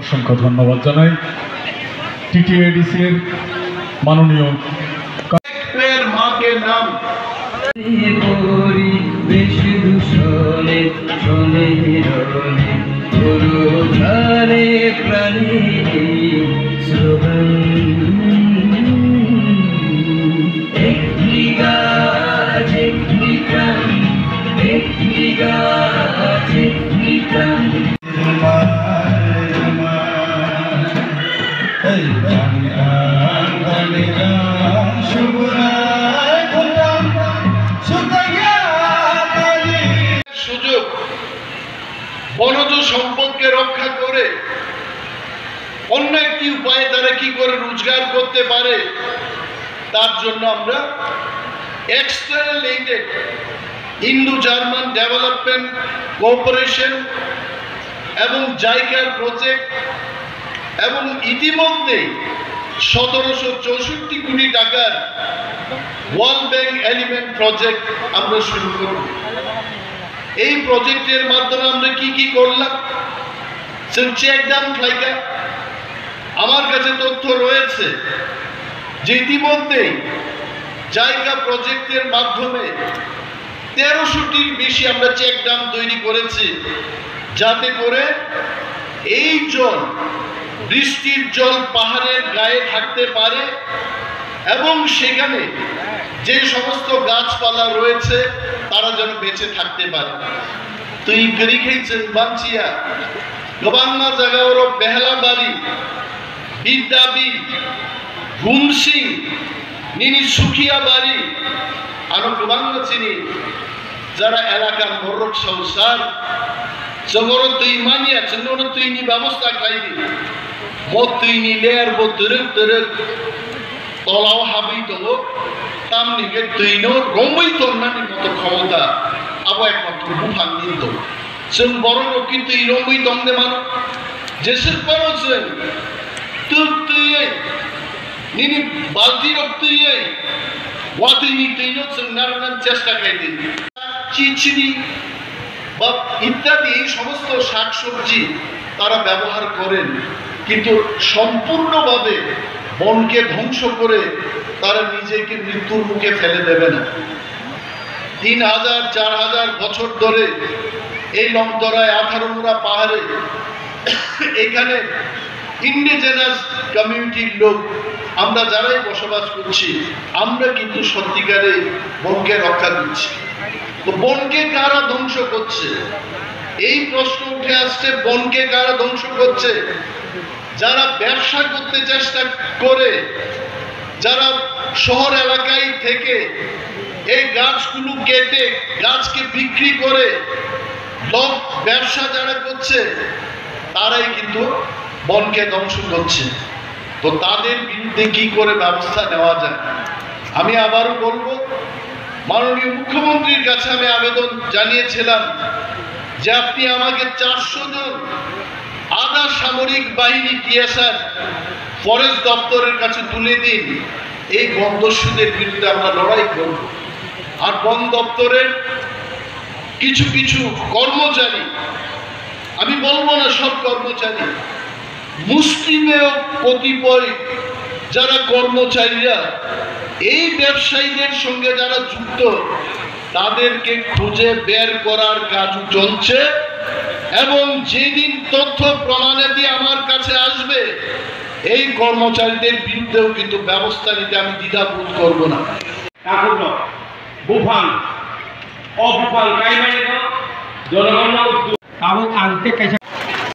অসংখ্য ধন্যবাদ জানাই টিটিএডিসি এর মাননীয় মাকে নাম সুযোগ বনজ সম্পদকে রক্ষা করে অন্য একটি উপায়ে তারা কি করে রোজগার করতে পারে তার জন্য আমরা external aided Indo German development cooperation এবং জাইকার প্রজেক্ট এবং ইতিমধ্যে 1764 কোটি টাকার ওয়ার্ল্ড ব্যাংক এলিমেন্ট প্রজেক্ট আমরা শুরু করব। এই প্রজেক্টের মাধ্যমে আমরা কি কি করলাম চেক ড্যাম খাইকা আমার কাছে তথ্য রয়েছে যে ইতিমধ্যে জায়গা প্রজেক্টের মাধ্যমে 1300টির বেশি আমরা চেক ড্যাম তৈরি করেছি, যাতে করে এই জল বৃষ্টির জল পাহাড়ের গায়ে থাকতে পারে এবং সেখানে যে সমস্ত গাছপালা রয়েছে তারা যেন বেঁচে থাকতে পারে। তো এই গরি খেয়েছেন বাঞ্চিয়া গবাংনা জায়গা ওর বেহলা বাড়ি বিদ্যাবি ঘুমসিং নিনি সুখিয়া বাড়ি আরো গবাংনা চিনি যারা এলাকার মরক সংসার জগর তুই মানিয়া চন্দ্র তুই নি ব্যবস্থা খাইবি মত তুই নিলে আর বো তরক তরক তলাও হাবি তো তাম নিগে তুই নো রম্বই তন্নানির মতো ক্ষমতা আবো একমাত্র বুফান নিত जों बर' কিন্তু এই রম্বই দমদে মানো যেসের পরও जों তুই নিনি বালতি রক্তই ওয়াতিনি তুইনো जों নানান চেষ্টা খাইতে চিচিনি বা ইত্যাদি সমস্ত শাকসবজি তারা ব্যবহার করেন, কিন্তু সম্পূর্ণভাবে বনকে ধ্বংস করে তারা নিজেকে মৃত্যুর মুখে ফেলে দেবে না। 3000 4000 বছর ধরে এই লংতরায় 18 পাহাড়ে এখানে ইন্ডিজেনাস কমিউনিটির লোক আমরা যারাই বসবাস করছি আমরা কিন্তু সত্যিকারে বনকে রক্ষা করছি। তো বনকে কারা ধ্বংস করছে এই প্রশ্ন উঠে আসছে, বনকে কারা ধ্বংস করছে? যারা ব্যবসা করতে চেষ্টা করে, যারা শহর এলাকায় থেকে এই গাছগুলো কেটে গাছকে বিক্রি করে লোক ব্যবসা যারা করছে তারাই কিন্তু বনকে ধ্বংস করছে। তো তাদের বিরুদ্ধে কি করে ব্যবস্থা নেওয়া যায়? আমি আবারও বলবো, মাননীয় মুখ্যমন্ত্রীর কাছে আমি আবেদন জানিয়েছিলাম যে আপনি আমাকে 400 জন আধা সামরিক বাহিনী টিএসআর ফরেস্ট দপ্তরের কাছে তুলে দিন, এই বনদস্যুদের বিরুদ্ধে আমরা লড়াই করব। আর বন দপ্তরের কিছু কিছু কর্মচারী, আমি বলবো না সব কর্মচারী, মুসলিমেও কতিপয় যারা কর্মচারীরা এই ব্যবসায়ীদের সঙ্গে যারা যুক্ত তাদেরকে খুঁজে বের করার কাজ চলছে এবং যেদিন তথ্য প্রমাণাদি আমার কাছে আসবে এই কর্মচারীদের বিরুদ্ধেও কিন্তু ব্যবস্থা নিতে আমি দ্বিধাবোধ করব না। জনগণ